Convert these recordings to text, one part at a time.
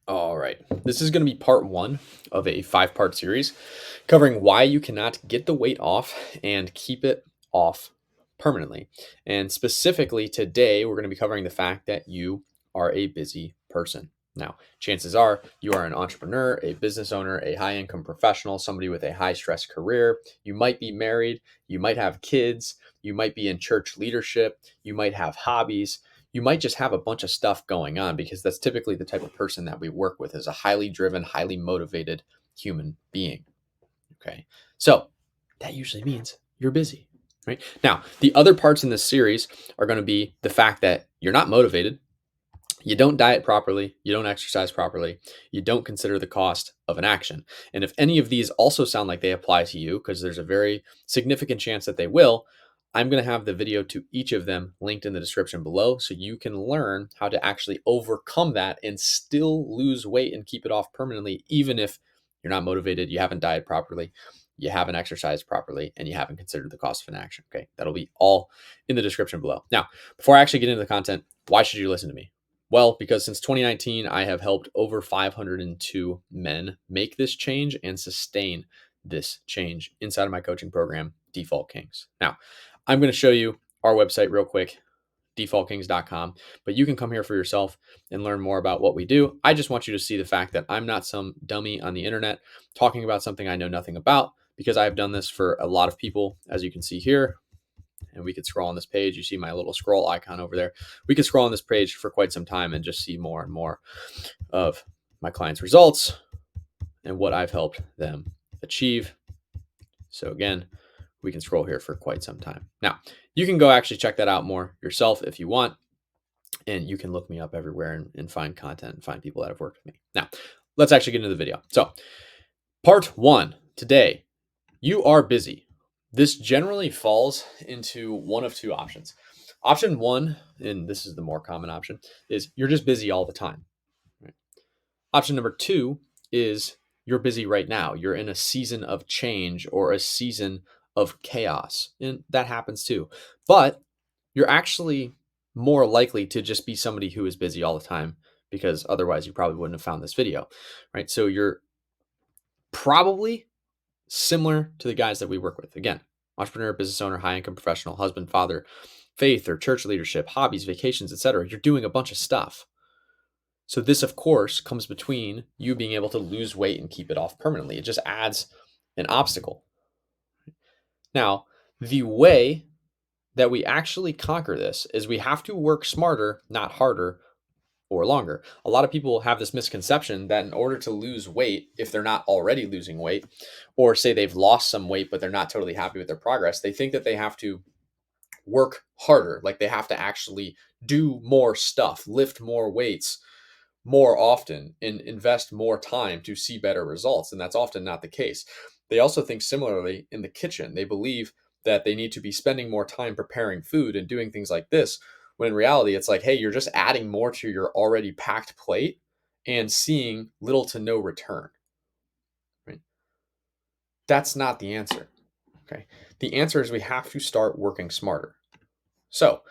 All right. This is going to be part one of a 5-part series covering why you cannot get the weight off and keep it off permanently. And specifically today, we're going to be covering the fact that you are a busy person. Now, chances are you are an entrepreneur, a business owner, a high income professional, somebody with a high stress career. You might be married, you might have kids, you might be in church leadership, you might have hobbies, you might just have a bunch of stuff going on because that's typically the type of person that we work with is a highly driven, highly motivated human being. Okay. So that usually means you're busy, right? Now, the other parts in this series are going to be the fact that you're not motivated, you don't diet properly, you don't exercise properly, you don't consider the cost of an action. And if any of these also sound like they apply to you, because there's a very significant chance that they will, I'm going to have the video to each of them linked in the description below so you can learn how to actually overcome that and still lose weight and keep it off permanently, even if you're not motivated, you haven't dieted properly, you haven't exercised properly, and you haven't considered the cost of an action. Okay. That'll be all in the description below. Now, before I actually get into the content, why should you listen to me? Well, because since 2019, I have helped over 502 men make this change and sustain this change inside of my coaching program, Default Kings. Now, I'm going to show you our website real quick, defaultkings.com, but you can come here for yourself and learn more about what we do. I just want you to see the fact that I'm not some dummy on the internet talking about something I know nothing about, because I've done this for a lot of people, as you can see here. And we could scroll on this page. You see my little scroll icon over there. We could scroll on this page for quite some time and just see more and more of my clients' results and what I've helped them achieve. So again, we can scroll here for quite some time. Now, you can go actually check that out more yourself if you want. And you can look me up everywhere and find content and find people that have worked with me. Now, let's actually get into the video. So part one today, you are busy. This generally falls into one of two options. Option one, and this is the more common option, is you're just busy all the time. Right? Option number two is you're busy right now. You're in a season of change or a season of chaos. And that happens too. But you're actually more likely to just be somebody who is busy all the time, because otherwise you probably wouldn't have found this video, right? So you're probably similar to the guys that we work with. Again, entrepreneur, business owner, high income professional, husband, father, faith or church leadership, hobbies, vacations, etc. You're doing a bunch of stuff. So this, of course, comes between you being able to lose weight and keep it off permanently. It just adds an obstacle. Now, the way that we actually conquer this is we have to work smarter, not harder or longer. A lot of people have this misconception that in order to lose weight, if they're not already losing weight, or say they've lost some weight, but they're not totally happy with their progress, they think that they have to work harder, like they have to actually do more stuff, lift more weights more often, and invest more time to see better results. And that's often not the case. They also think similarly in the kitchen. They believe that they need to be spending more time preparing food and doing things like this, when in reality, it's like, hey, you're just adding more to your already packed plate and seeing little to no return. Right? That's not the answer. Okay. The answer is we have to start working smarter. So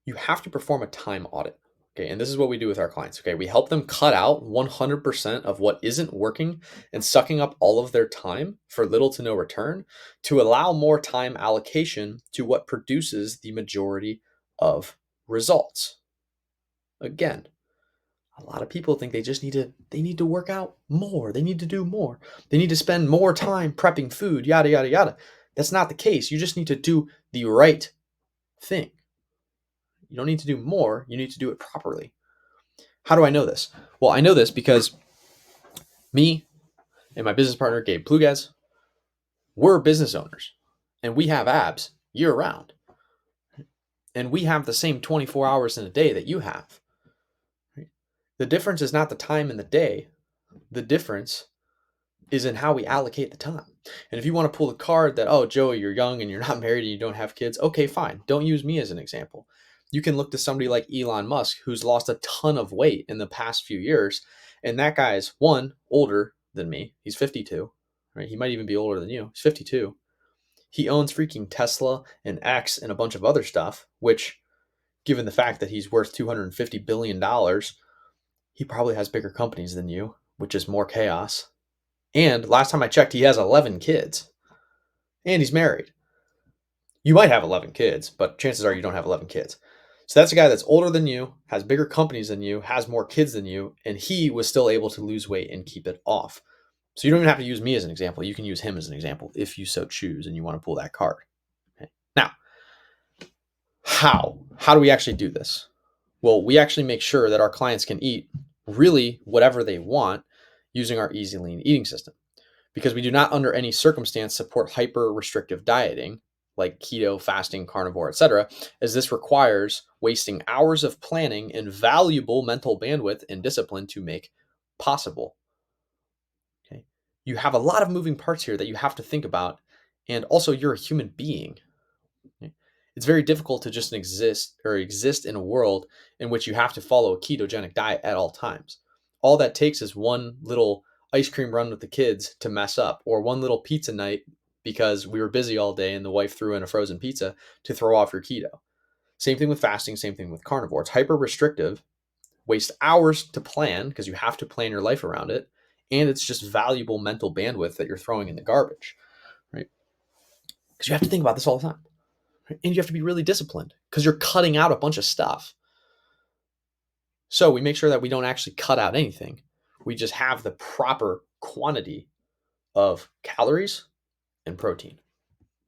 you have to perform a time audit. Okay. And this is what we do with our clients. Okay. We help them cut out 100% of what isn't working and sucking up all of their time for little to no return, to allow more time allocation to what produces the majority of results. Again, a lot of people think they need to work out more. They need to do more. They need to spend more time prepping food, yada, yada, yada. That's not the case. You just need to do the right thing. You don't need to do more. You need to do it properly. How do I know this? Well, I know this because me and my business partner, Gabe Pluguez, we're business owners and we have abs year round. And we have the same 24 hours in a day that you have. The difference is not the time in the day. The difference is in how we allocate the time. And if you want to pull the card that, oh, Joey, you're young and you're not married and you don't have kids, okay, fine. Don't use me as an example. You can look to somebody like Elon Musk, who's lost a ton of weight in the past few years. And that guy is, one, older than me. He's 52, right? He might even be older than you. He's 52. He owns freaking Tesla and X and a bunch of other stuff, which, given the fact that he's worth $250 billion, he probably has bigger companies than you, which is more chaos. And last time I checked, he has 11 kids and he's married. You might have 11 kids, but chances are you don't have 11 kids. So that's a guy that's older than you, has bigger companies than you, has more kids than you, and he was still able to lose weight and keep it off. So you don't even have to use me as an example. You can use him as an example if you so choose and you want to pull that card. Okay. Now, how? How do we actually do this? Well, we actually make sure that our clients can eat really whatever they want using our Easy Lean eating system, because we do not under any circumstance support hyper restrictive dieting like keto, fasting, carnivore, etc., as this requires wasting hours of planning and valuable mental bandwidth and discipline to make possible. Okay. You have a lot of moving parts here that you have to think about, and also you're a human being. Okay. It's very difficult to just exist in a world in which you have to follow a ketogenic diet at all times. All that takes is one little ice cream run with the kids to mess up, or one little pizza night because we were busy all day and the wife threw in a frozen pizza to throw off your keto. Same thing with fasting, same thing with carnivore. It's hyper restrictive, waste hours to plan because you have to plan your life around it, and it's just valuable mental bandwidth that you're throwing in the garbage, right? Because you have to think about this all the time. Right? And you have to be really disciplined because you're cutting out a bunch of stuff. So we make sure that we don't actually cut out anything. We just have the proper quantity of calories and protein.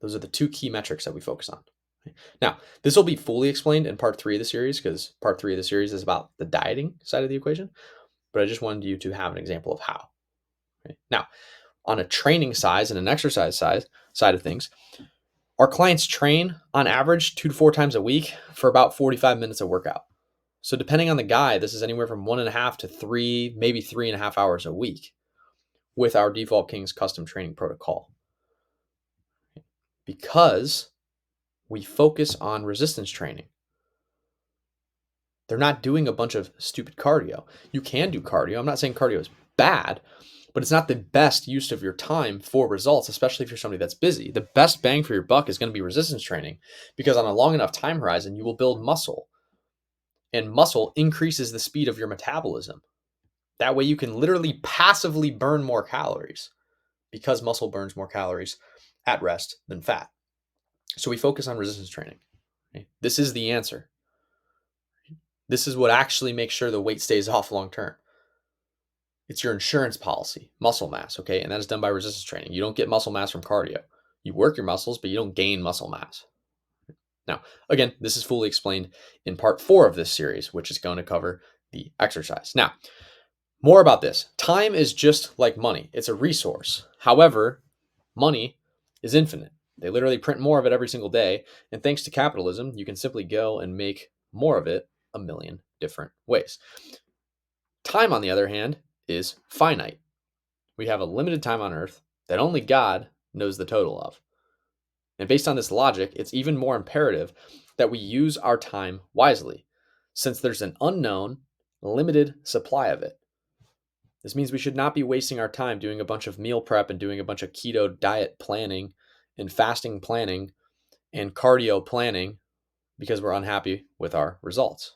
Those are the two key metrics that we focus on. Now, this will be fully explained in part 3 of the series, because part 3 of the series is about the dieting side of the equation. But I just wanted you to have an example of how. Okay? Now, on a training size and an exercise side of things, our clients train on average 2 to 4 times a week for about 45 minutes of workout. So depending on the guy, this is anywhere from 1.5 to 3, maybe 3.5 hours a week with our Default Kings custom training protocol. Because we focus on resistance training. They're not doing a bunch of stupid cardio. You can do cardio. I'm not saying cardio is bad, but it's not the best use of your time for results, especially if you're somebody that's busy. The best bang for your buck is going to be resistance training, because on a long enough time horizon, you will build muscle, and muscle increases the speed of your metabolism. That way you can literally passively burn more calories, because muscle burns more calories at rest than fat. So we focus on resistance training. Okay? This is the answer. This is what actually makes sure the weight stays off long term. It's your insurance policy, muscle mass, okay? And that is done by resistance training. You don't get muscle mass from cardio. You work your muscles, but you don't gain muscle mass. Now, again, this is fully explained in part 4 of this series, which is going to cover the exercise. Now, more about this. Time is just like money. It's a resource. However, money is infinite. They literally print more of it every single day. And thanks to capitalism, you can simply go and make more of it a million different ways. Time, on the other hand, is finite. We have a limited time on earth that only God knows the total of. And based on this logic, it's even more imperative that we use our time wisely, since there's an unknown, limited supply of it. This means we should not be wasting our time doing a bunch of meal prep and doing a bunch of keto diet planning and fasting planning and cardio planning because we're unhappy with our results.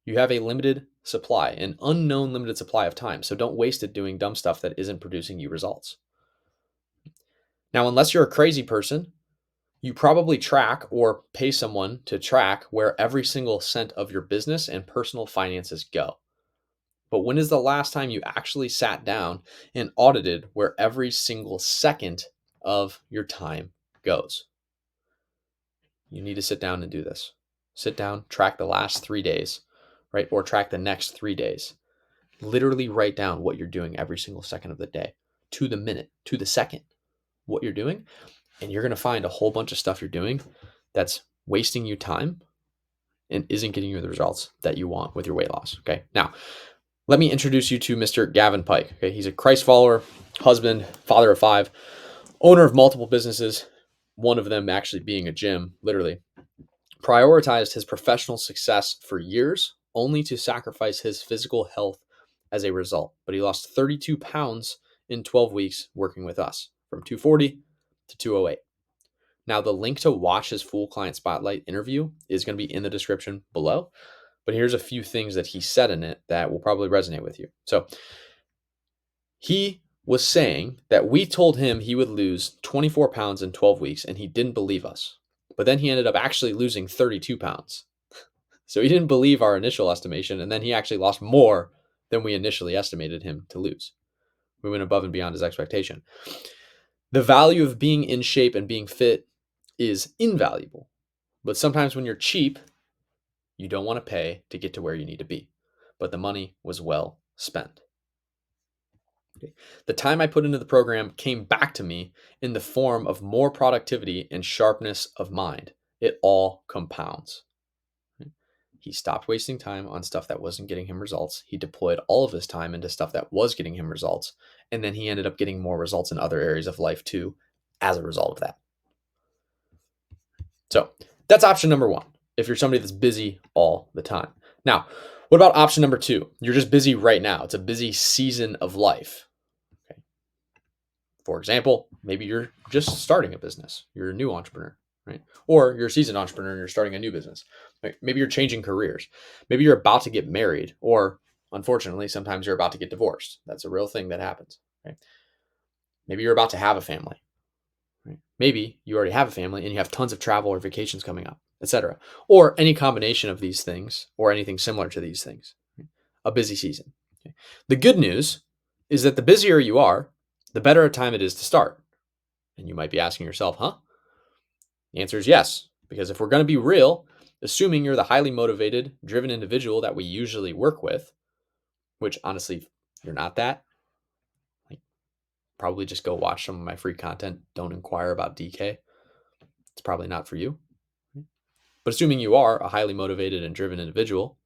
You have a limited supply, an unknown limited supply of time. So don't waste it doing dumb stuff that isn't producing you results. Now, unless you're a crazy person, you probably track or pay someone to track where every single cent of your business and personal finances go. But when is the last time you actually sat down and audited where every single second of your time goes? You need to sit down and do this. Sit down, track the last 3 days, right? Or track the next 3 days. Literally write down what you're doing every single second of the day, to the minute, to the second, what you're doing. And you're going to find a whole bunch of stuff you're doing that's wasting you time and isn't getting you the results that you want with your weight loss. Okay. Now, let me introduce you to Mr. Gavin Pike. Okay. He's a Christ follower, husband, father of 5, owner of multiple businesses, one of them actually being a gym, literally. Prioritized his professional success for years, only to sacrifice his physical health as a result. But he lost 32 pounds in 12 weeks working with us, from 240 to 208. Now, the link to watch his full client spotlight interview is going to be in the description below. But here's a few things that he said in it that will probably resonate with you. So he was saying that we told him he would lose 24 pounds in 12 weeks and he didn't believe us. But then he ended up actually losing 32 pounds. So he didn't believe our initial estimation, and then he actually lost more than we initially estimated him to lose. We went above and beyond his expectation. The value of being in shape and being fit is invaluable. But sometimes when you're cheap, you don't want to pay to get to where you need to be. But the money was well spent. Okay. The time I put into the program came back to me in the form of more productivity and sharpness of mind. It all compounds. He stopped wasting time on stuff that wasn't getting him results. He deployed all of his time into stuff that was getting him results. And then he ended up getting more results in other areas of life too, as a result of that. So that's option number one, if you're somebody that's busy all the time. Now, what about option number two? You're just busy right now. It's a busy season of life. Okay. For example, maybe you're just starting a business. You're a new entrepreneur, right? Or you're a seasoned entrepreneur and you're starting a new business. Maybe you're changing careers. Maybe you're about to get married, or unfortunately, sometimes you're about to get divorced. That's a real thing that happens. Right? Maybe you're about to have a family. Right? Maybe you already have a family and you have tons of travel or vacations coming up, etc. Or any combination of these things or anything similar to these things. Right? A busy season. Okay? The good news is that the busier you are, the better a time it is to start. And you might be asking yourself, huh? The answer is yes, because if we're going to be real, assuming you're the highly motivated, driven individual that we usually work with, which honestly, if you're not that, like, probably just go watch some of my free content. Don't inquire about DK. It's probably not for you. But assuming you are a highly motivated and driven individual,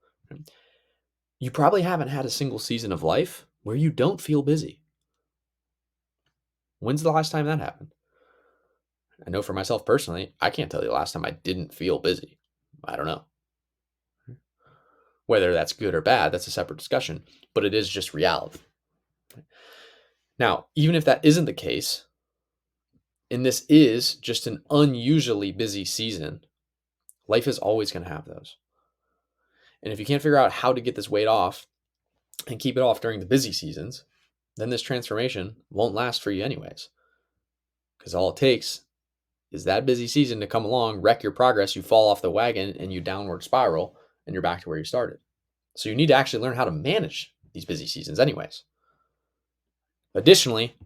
you probably haven't had a single season of life where you don't feel busy. When's the last time that happened? I know for myself personally, I can't tell you the last time I didn't feel busy. I don't know. Whether that's good or bad, that's a separate discussion, but it is just reality. Now, even if that isn't the case, and this is just an unusually busy season, life is always going to have those. And if you can't figure out how to get this weight off and keep it off during the busy seasons, then this transformation won't last for you anyways. Because all it takes is that busy season to come along, wreck your progress, you fall off the wagon, and you downward spiral, and you're back to where you started. So you need to actually learn how to manage these busy seasons anyways. Additionally,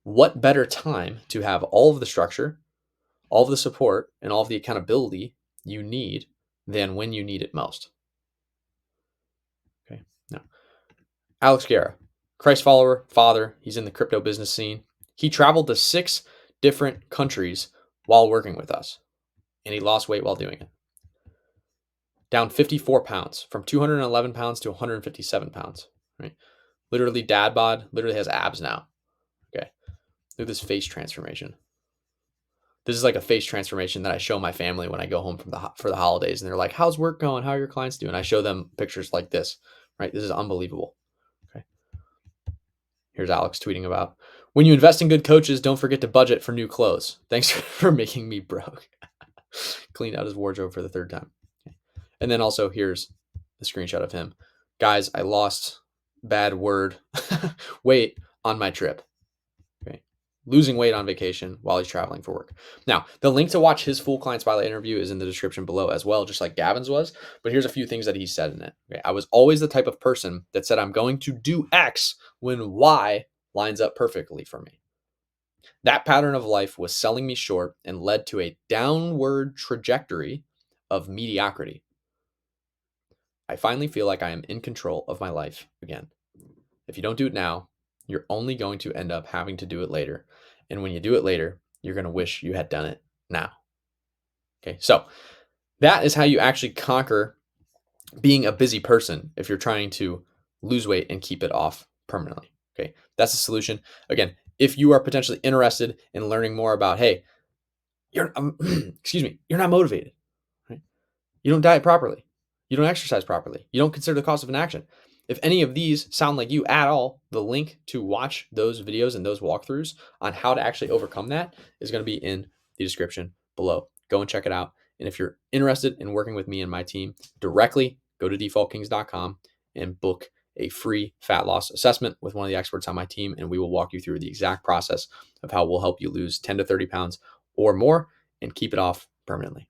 what better time to have all of the structure, all of the support, and all of the accountability you need than when you need it most? Okay. Now, Alex Guerra, Christ follower, father, he's in the crypto business scene. He traveled to 6 different countries while working with us, and he lost weight while doing it. Down 54 pounds, from 211 pounds to 157 pounds, right? Literally dad bod, literally has abs now. Okay. Look at this face transformation. This is like a face transformation that I show my family when I go home for the holidays, and they're like, "How's work going? How are your clients doing?" I show them pictures like this, right? This is unbelievable. Okay. Here's Alex tweeting about, when you invest in good coaches, don't forget to budget for new clothes. Thanks for making me broke. Cleaned out his wardrobe for the 3rd time. Okay. And then also here's the screenshot of him. Guys, I lost bad word weight on my trip. Okay. Losing weight on vacation while he's traveling for work. Now, the link to watch his full client spotlight interview is in the description below as well, just like Gavin's was. But here's a few things that he said in it. Okay. I was always the type of person that said I'm going to do X when Y lines up perfectly for me. That pattern of life was selling me short and led to a downward trajectory of mediocrity. I finally feel like I am in control of my life again. If you don't do it now, you're only going to end up having to do it later. And when you do it later, you're going to wish you had done it now. Okay, so that is how you actually conquer being a busy person if you're trying to lose weight and keep it off permanently. Okay, that's the solution. Again, if you are potentially interested in learning more about, hey, you're you're not motivated, right? You don't diet properly, you don't exercise properly, you don't consider the cost of inaction. If any of these sound like you at all, the link to watch those videos and those walkthroughs on how to actually overcome that is going to be in the description below. Go and check it out. And if you're interested in working with me and my team directly, go to defaultkings.com and book a free fat loss assessment with one of the experts on my team, and we will walk you through the exact process of how we'll help you lose 10 to 30 pounds or more and keep it off permanently.